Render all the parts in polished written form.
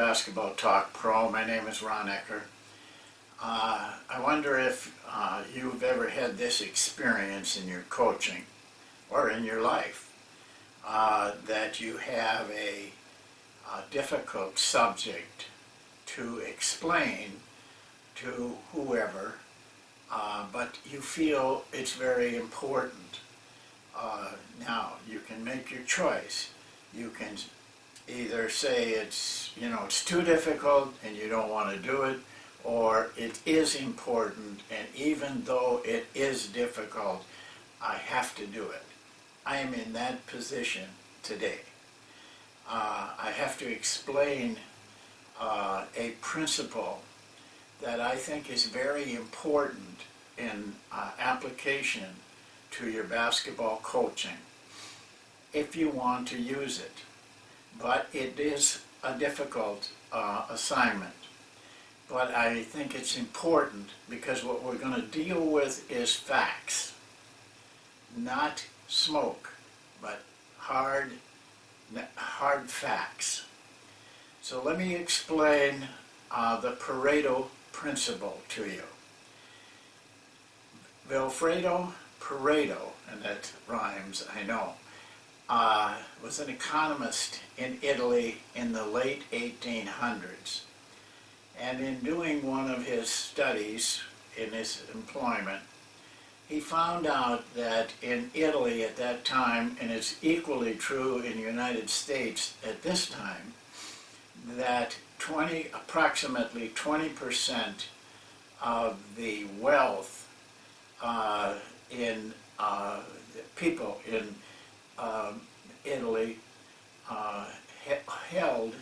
Basketball Talk Pro. My name is Ron Ekker. I wonder if you've ever had this experience in your coaching or in your life, that you have a difficult subject to explain to whoever, but you feel it's very important. Now, you can make your choice. You can either say it's too difficult and you don't want to do it, or it is important, and even though it is difficult, I have to do it. I am in that position today. I have to explain a principle that I think is very important in application to your basketball coaching if you want to use it. But it is a difficult assignment. But I think it's important because what we're going to deal with is facts, not smoke, but hard facts. So let me explain the Pereto Principle to you. Vilfredo Pereto, and that rhymes, I know, was an economist in Italy in the late 1800s. And in doing one of his studies in his employment, he found out that in Italy at that time, and it's equally true in the United States at this time, that approximately 20% of the wealth in people in Italy held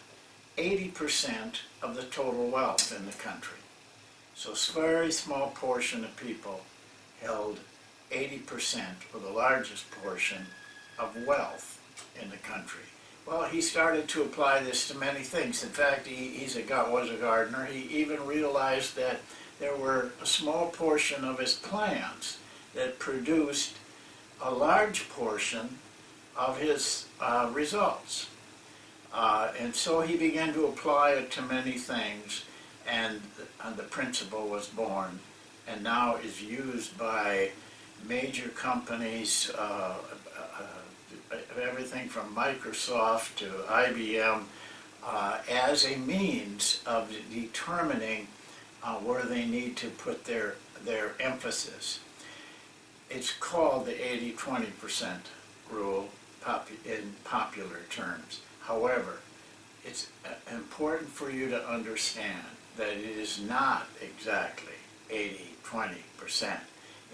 80% of the total wealth in the country. So a very small portion of people held 80%, or the largest portion, of wealth in the country. Well, he started to apply this to many things. In fact, he was a gardener. He even realized that there were a small portion of his plants that produced a large portion of his results. And so he began to apply it to many things, and the principle was born, and now is used by major companies, everything from Microsoft to IBM, as a means of determining where they need to put their emphasis. It's called the 80-20% rule in popular terms. However, it's important for you to understand that it is not exactly 80-20%.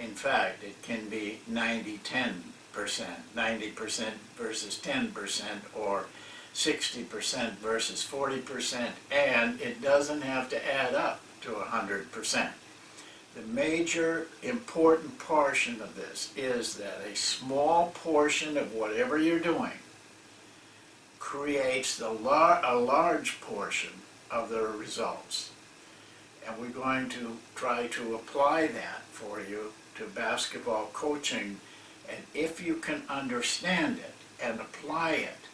In fact, it can be 90-10%, 90% versus 10%, or 60% versus 40%, and it doesn't have to add up to 100%. The major important portion of this is that a small portion of whatever you're doing creates a large portion of the results. And we're going to try to apply that for you to basketball coaching. And if you can understand it and apply it,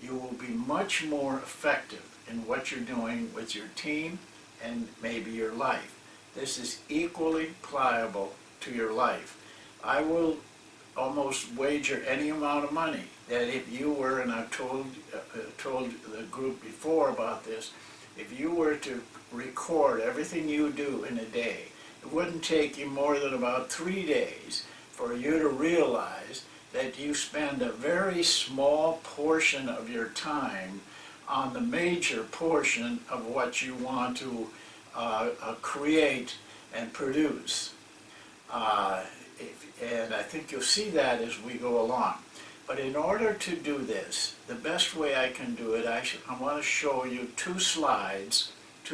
you will be much more effective in what you're doing with your team and maybe your life. This is equally pliable to your life. I will almost wager any amount of money that if you were, and I've told the group before about this, if you were to record everything you do in a day, it wouldn't take you more than about 3 days for you to realize that you spend a very small portion of your time on the major portion of what you want to create and produce. And I think you'll see that as we go along. But in order to do this, the best way I can do it, I want to show you two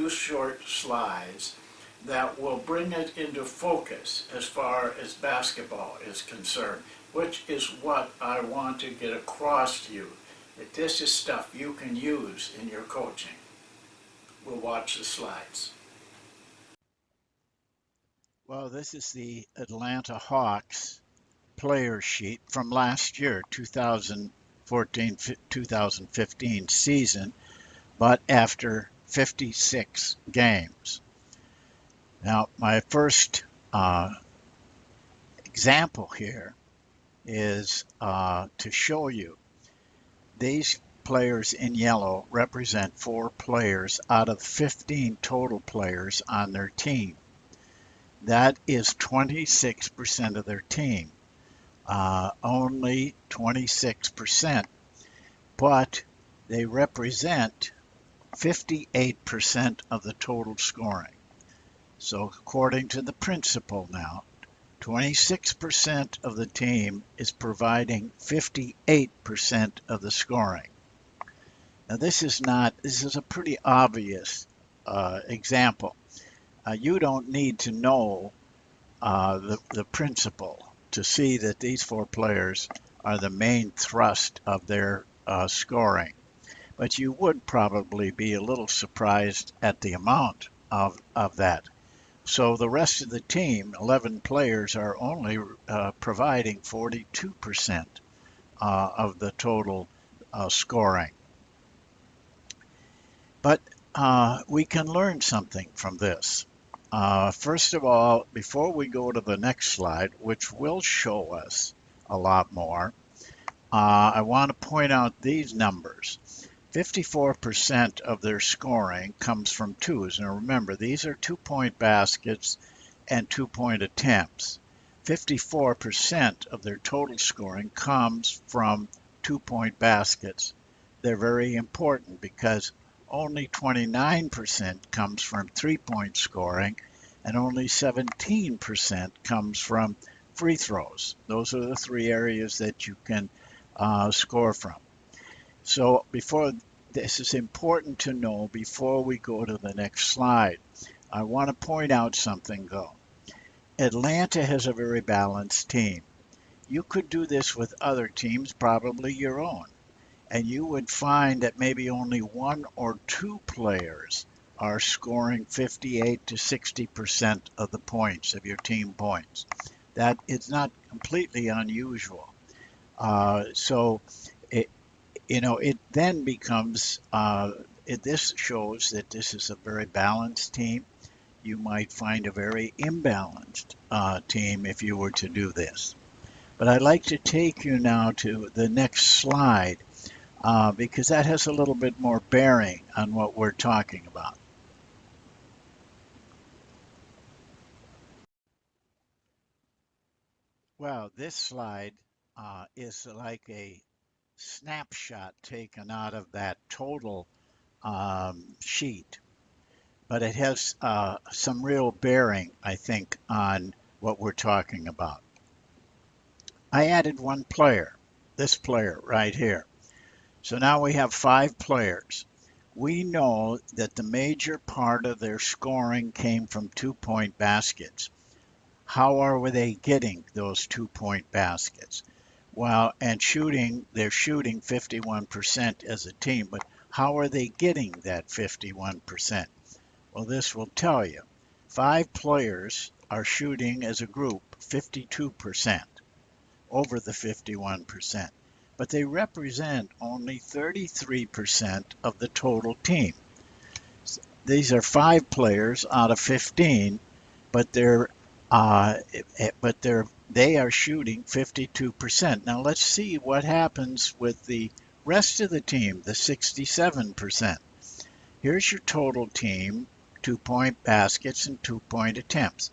short slides that will bring it into focus as far as basketball is concerned, which is what I want to get across to you, that this is stuff you can use in your coaching. We'll watch the slides. Well, this is the Atlanta Hawks player sheet from last year, 2014-2015 season, but after 56 games. Now, my first example here is to show you these players in yellow represent 4 players out of 15 total players on their team. That is 26% of their team. Only 26%, but they represent 58% of the total scoring. So according to the principle now, 26% of the team is providing 58% of the scoring. Now this is a pretty obvious example. You don't need to know the principle to see that these 4 players are the main thrust of their scoring. But you would probably be a little surprised at the amount of that. So the rest of the team, 11 players, are only providing 42% of the total scoring. But we can learn something from this. First of all, before we go to the next slide, which will show us a lot more, I want to point out these numbers. 54% of their scoring comes from twos. Now remember, these are 2-point baskets and 2-point attempts. 54% of their total scoring comes from 2-point baskets. They're very important because only 29% comes from 3-point scoring and only 17% comes from free throws. Those are the 3 areas that you can score from. So this is important to know before we go to the next slide. I want to point out something though. Atlanta has a very balanced team. You could do this with other teams, probably your own, and you would find that maybe only 1 or 2 players are scoring 58 to 60% of the points of your team points. That is not completely unusual. So it then becomes, this shows that this is a very balanced team. You might find a very imbalanced team if you were to do this. But I'd like to take you now to the next slide because that has a little bit more bearing on what we're talking about. Well, this slide is like a snapshot taken out of that total sheet, but it has some real bearing, I think, on what we're talking about. I added 1 player, this player right here. So now we have 5 players. We know that the major part of their scoring came from 2-point baskets. How are they getting those 2-point baskets? Well, and they're shooting 51% as a team, but how are they getting that 51%? Well, this will tell you. 5 players are shooting as a group 52%, over the 51%, but they represent only 33% of the total team. These are 5 players out of 15, but they are shooting 52%. Now let's see what happens with the rest of the team, the 67%. Here's your total team, 2-point baskets and 2-point attempts.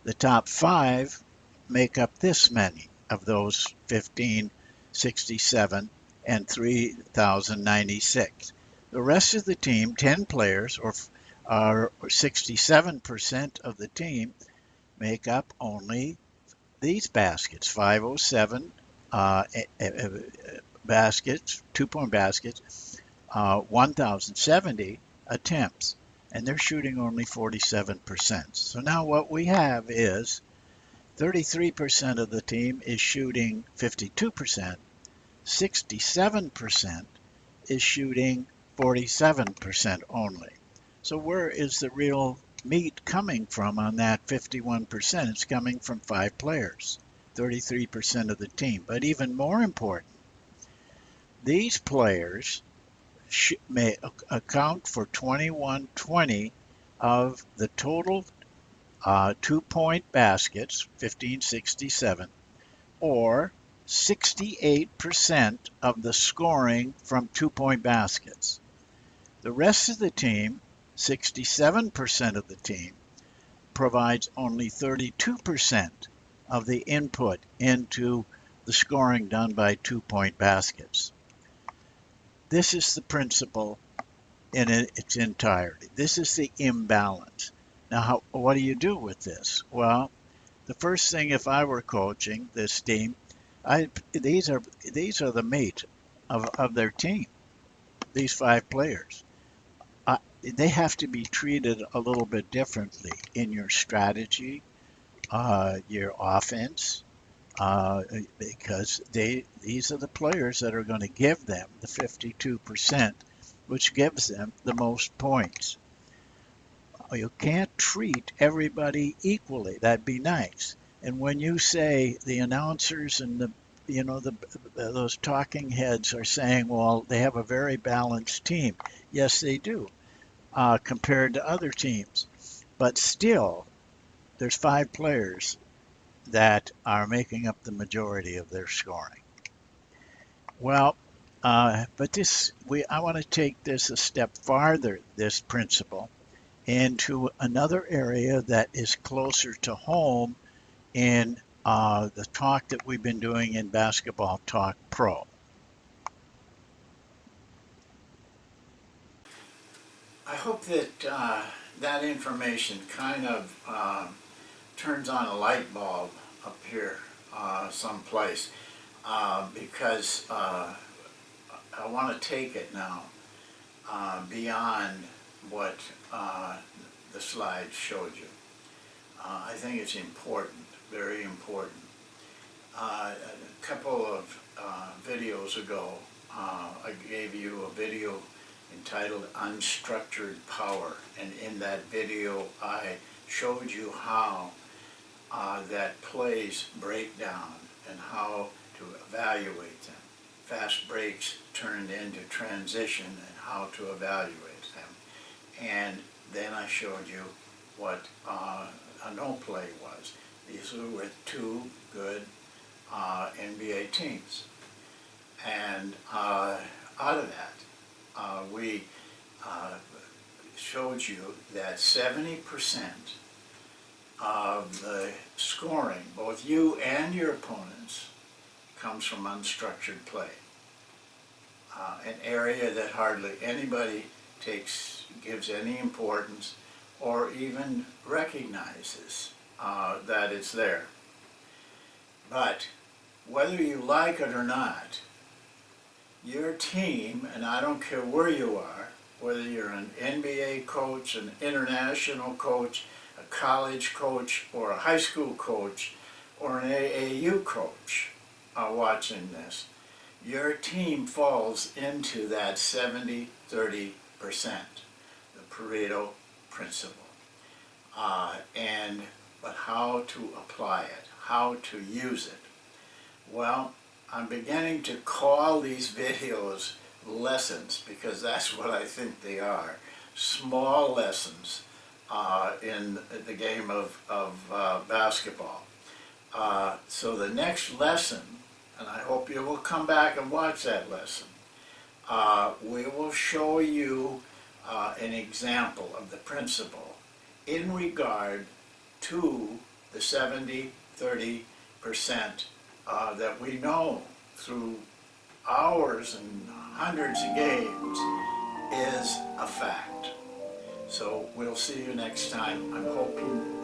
The top 5 make up this many of those 15, 67, and 3,096. The rest of the team, 10 players, or 67% of the team, make up only these baskets, 507 baskets, 2-point baskets, 1,070 attempts, and they're shooting only 47%. So now what we have is 33% of the team is shooting 52%, 67% is shooting 47% only. So where is the real meat coming from on that 51%? It's coming from 5 players, 33% of the team. But even more important, these players may account for 21/20 of the total 2-point baskets, 1567, or 68% of the scoring from 2-point baskets. The rest of the team, 67% of the team, provides only 32% of the input into the scoring done by 2-point baskets. This is the principle in its entirety. This is the imbalance. Now, what do you do with this? Well, the first thing, if I were coaching this team, these are the mate of their team. These 5 players, they have to be treated a little bit differently in your strategy, your offense, because these are the players that are going to give them the 52%, which gives them the most points. You can't treat everybody equally. That'd be nice. And when you say the announcers and those talking heads are saying, well, they have a very balanced team. Yes, they do, compared to other teams. But still, there's 5 players that are making up the majority of their scoring. Well, but I want to take this a step farther, this principle, into another area that is closer to home in the talk that we've been doing in Basketball Talk Pro. I hope that that information kind of turns on a light bulb up here someplace because I want to take it now beyond what the slide showed you. I think it's important, very important. A couple of videos ago, I gave you a video entitled Unstructured Power, and in that video I showed you how that plays break down and how to evaluate them. Fast breaks turned into transition and how to evaluate them. And then I showed you what a no play was. These were with 2 good NBA teams. And out of that, we showed you that 70% of the scoring, both you and your opponents, comes from unstructured play. An area that hardly anybody gives any importance or even recognizes that it's there. But whether you like it or not, your team, and I don't care where you are, whether you're an NBA coach, an international coach, a college coach, or a high school coach, or an AAU coach watching this, your team falls into that 70-30%, the Pereto Principle. But how to apply it, how to use it? Well, I'm beginning to call these videos lessons because that's what I think they are. Small lessons in the game of basketball. So the next lesson, and I hope you will come back and watch that lesson, we will show you an example of the principle in regard to the 70-30% that we know through hours and hundreds of games is a fact. So we'll see you next time. I'm hoping